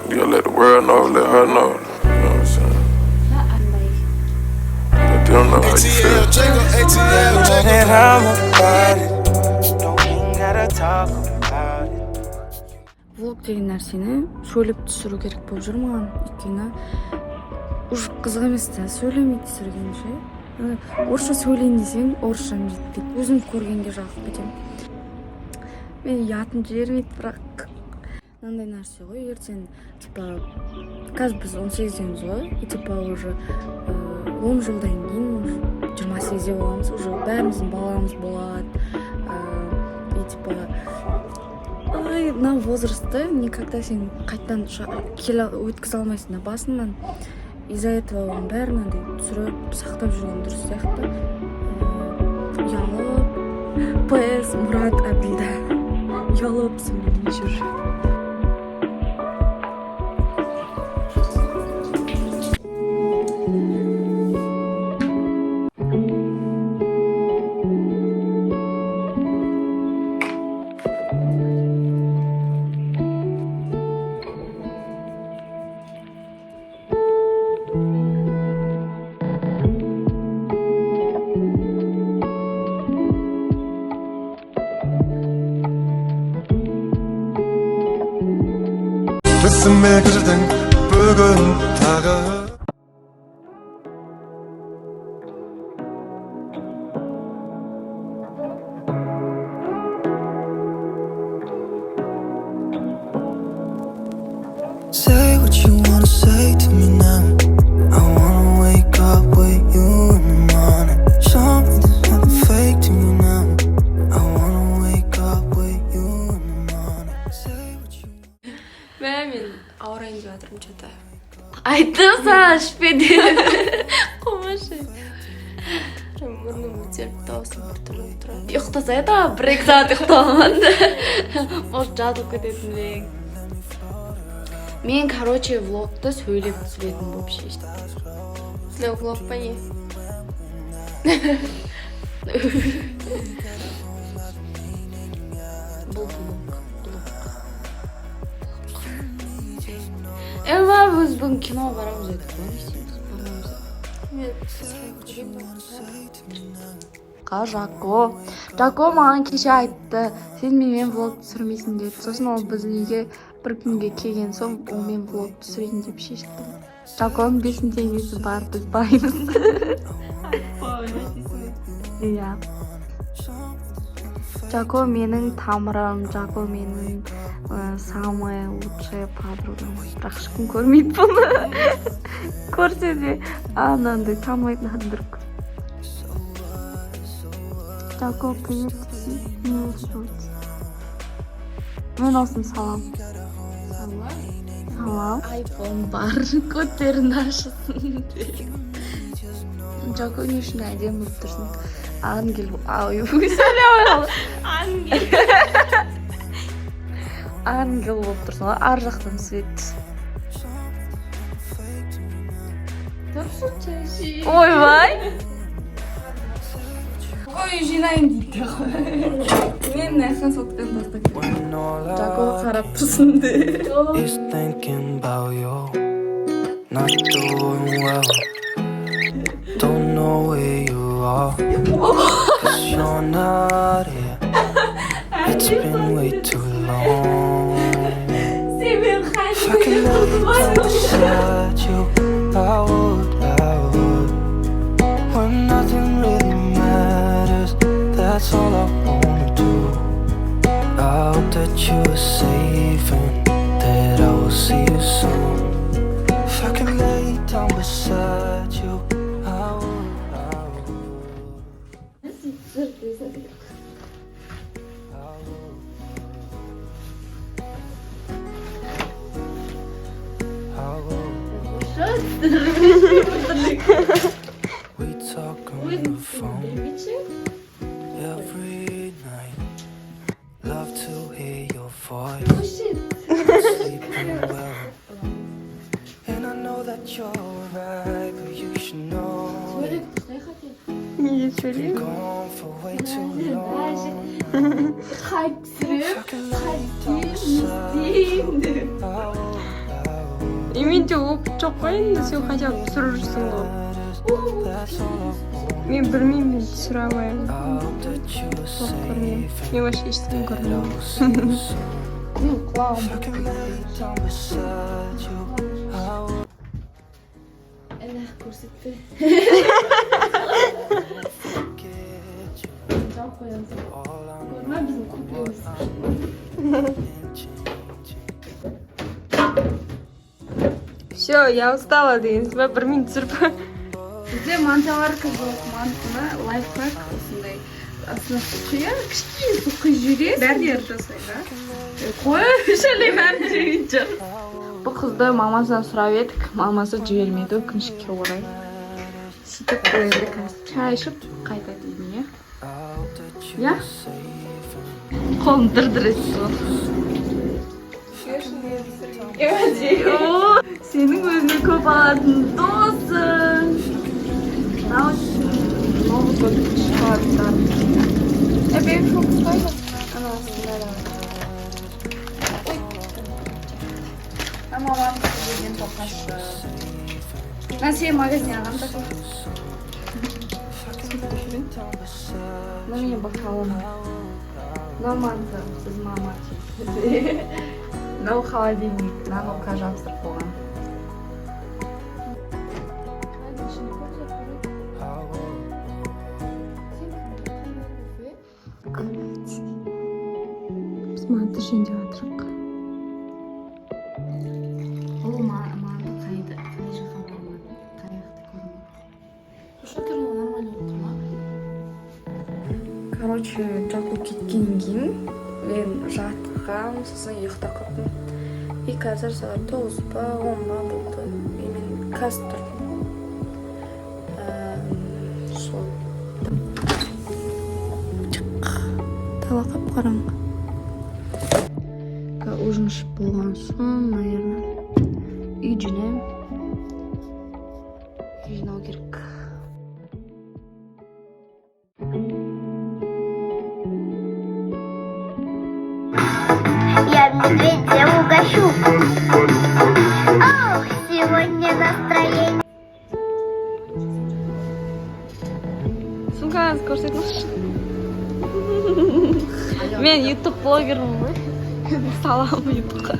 You gotta let the world know, let her know. You know what I'm saying? Let them know how you feel. And I'm about it. Don't even gotta talk about it. Влог деген нәрсені сөйлеп түсіру керек болып жүр маған. Өйткені уже қызық емес та сөйлемей түсірген ше. Орысша сөйлейін десең, орысшам жетпейді. Өзім көргенге жалқып кетемін. Мен ұятым жібермейді, бірақ мынандай нәрсе ғой, егер сен типа қазір біз 18-деміз ғой, и типа уже 10 жылдан кейін уже 28-де боламыз, уже бәріміздің баламыз болады. И типа мына возрастты никогда сен қайтадан өткізе алмайсың да басынан. Из-за этого оның бәрін түсіріп сақтап жүрген дұрыс сияқты. Ұялып, ПС, Мұрат, Әбілда ұялып сөйлемей жүр. 가슴에 그려진 붉은 다가 Say what you wanna say to me now. I wanna wake up with you in the morning. Show me there's nothing fake to me now. I wanna wake up with you in the morning. Say what you Мен ауырайын деп жатырмын что-то. Айттым саған ішпеді. Қомашы. Мұрным өтеріп дауысым біртүрлі тұрады. Ұйықтаса еді, 1-2 сағат ұйықтамады. Может, жатып кететіндей. Мен, короче, влогты сөйлеп түсіретін болып шештім. No влог па не? Бұл біз бүгін кино барамыз едік қой, не істейміз? Жако маған кеше айтты, сен менімен влог түсірмейсің деді. Сосын ол біздің үйге бір күнге келген соң, ол мен влог түсірейін деп шештім. Жаконың 5 теңгесі бар, біз баймыз. Иә. Жако менің тамырым, Жако менің самая лучшая подругам. Бірақ ешкім көрмейді бұны. Көрсе де анандай танымайтын адамдар көп. Жако, привет. Мен осыны салам. Салам. Айфон бар. Көтерін ашысын. Жако не үшін әдемі болып тұрсың? Ангел. Ай, сөйлемей. Ангел. Ангел болып тұрсың. Ар жақтан свет. Ойбай. Ой, жинайын дейді. Мен нәсін соткан тастап кетті. Жако қарап тұрсын де. is thinking about you, not doing well. Don't know where you are, 'cause you're not here. It's been way too long. If I could lay down beside you, I would. When nothing really matters, that's all I wanna do. I hope that you are safe and that I will see you soon. If I could lay down beside you, I would. We talk on the phone every night. Love to hear your voice. Sleeping well. And I know that you're right, but you should know Неге you've been сөйлеймін? gone for way too long. Хайп If I түсіріп, could lay down beside you, I would. болып жоқ қой енді сен хотя бы түсіріп жүрсің ғой. Мен білмеймін, мен түсіре алмаймын. Мен вообще ештеңе көрмеймін. құлағым әне көрсетпе. Жауып қоямыз. Көрме біздің купеміз. Все, я устала дейміз бе, бір минут түсіріп. Бізде манталарка жоқ, мантыны лайфхак осындай. Астына су құяр, кішкене су құйып жібересің. Бәріне жасай, да? Қой, шәлей бәрін жіберейінші. Бұл қызды мамасынан сұрап едік, мамасы жібермеді, өкінішке орай. Сөйтіп қойды, шай ішіп қайтады үйіне. Я? Қолым дір-дір етті. Сенің өзіне көп алатын досың. Новый год шығарттар. Benim çok ustaydım. Ama aslında ama ben bugün toplaştım. Ben şey magazin aldım da. Nereye bakalım? Нормально, siz mama çektiniz. No холодильник, на ну-ка жабыстырып қойған. Біз манты жейін деп жатырмық. Ол манты қайда жаққа бармады, қай жақта көрмеді. Что тұрмын нормально отыр ма? Короче, Жаку кеткеннен кейін мен жатқам, сосын ұйықтап қалдым. И қазір сағат 9 па 10 ба болды. Мен қазір тұрдым. Сол. Тала қап-қараңғы. Ужин ішіп болған соң, наверное, үй жинаймын. Жинау керек. Я медведя угощу. Ох, сегодня настроение. Сумкаңызды көрсетіңізші. Мен YouTube блогермін ғой. Салам YouTube'ға.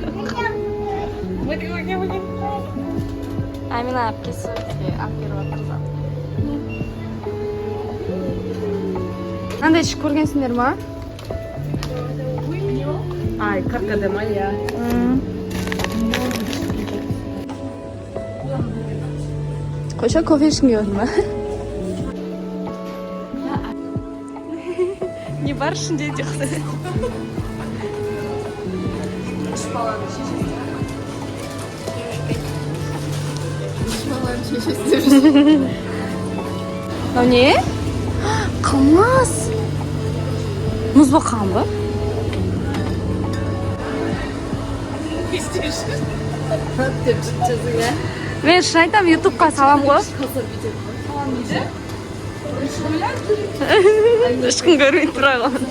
Амина әпкесі әпкеріп жатыр. Мынандай ішіп көргенсіңдер ма? Ay, caca de Maya. Қойша кофе ішкің келдің ба? Не бар ішінде дейді. Мынау не? Қымыз! Мұз баққан ба? Мен шын айтам, ютубқа салам ғой. Ешкім көрмейді тұра қалған.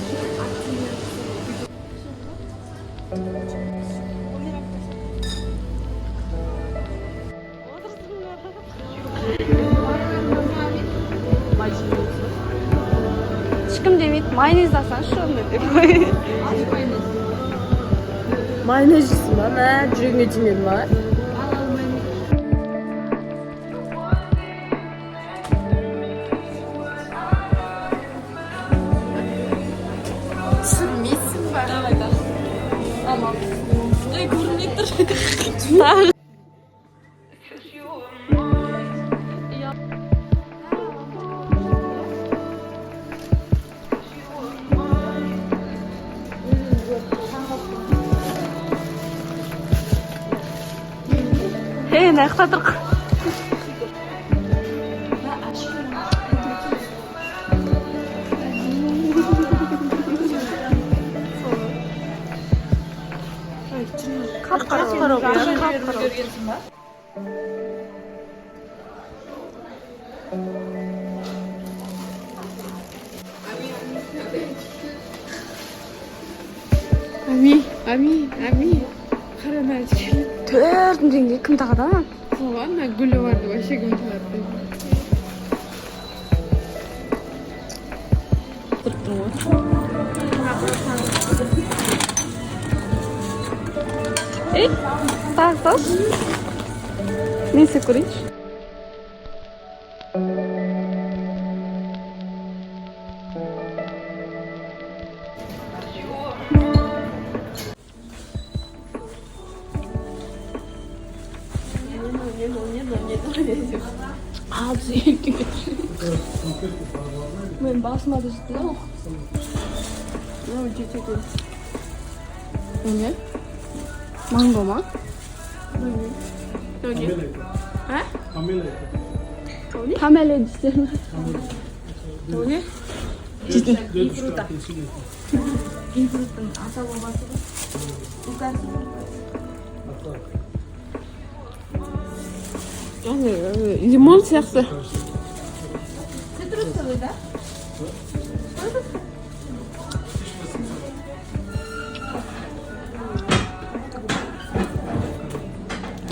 Ешкім демейді, майонез алсаңшы онда деп. Mayonez jisi mi? Ne? Жүрегіңе тимеді ма? Түсінмейсің ба? Аман. Ой, көрінмей тұр. Ne kadar Ami. Қарамай. 4 теңге кім тағады? Ладно, Гулливарду вообще гүлчілер. Эй, тағдаш. Несі көрейінші? Ağzı yükü götürüyor. Ben basmadı işte o. Ne çekiyor? Ne? Mango mu? Ne? Ha? Pamela işte. Ne? Cidden. İyi fruta. İyi fruta. Asa babası. Bukan. Limon сияқты. Цитрус целый, да?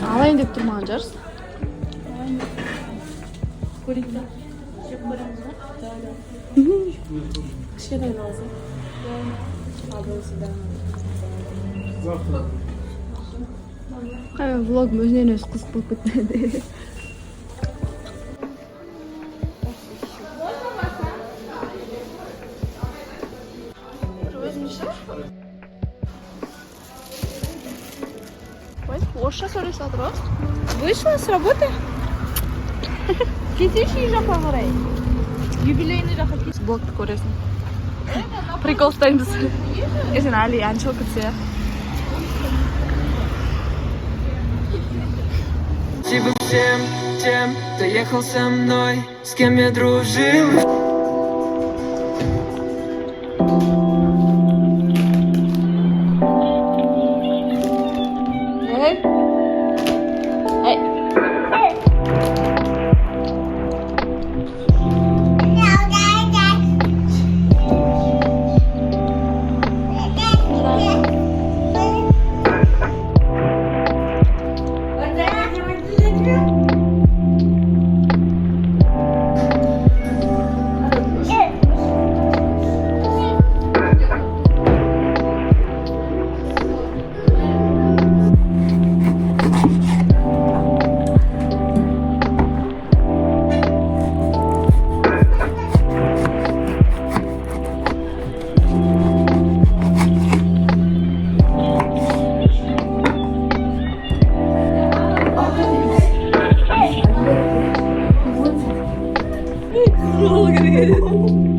Алайын деп тұрмаған жарсың. Кішкентай алсың. Влогым өзінен өз қызық болып кетті. Орысша сөйлесіп жатыр ғой. Вышла с работы? Кетеші жаққа қарай. Юбилейный жаққа кетеші. Блогты көресің. Прикол ұстаймыз. Езен Али әнші оқытсы. Спасибо всем тем, кто ехал со мной, с кем я дружил.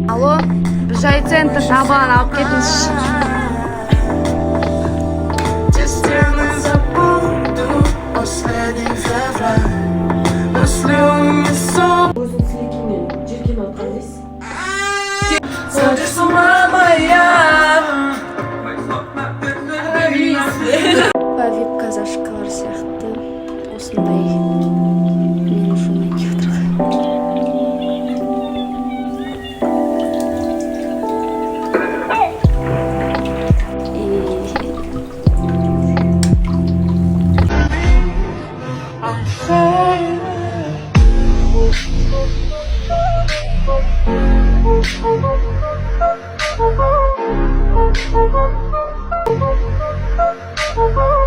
Алло, Жай центр табан алып кетіңізші. Жерген отқан дейсіз. Вип казашкалар сияқты осындай мен ұшымай кевдірді. Oh,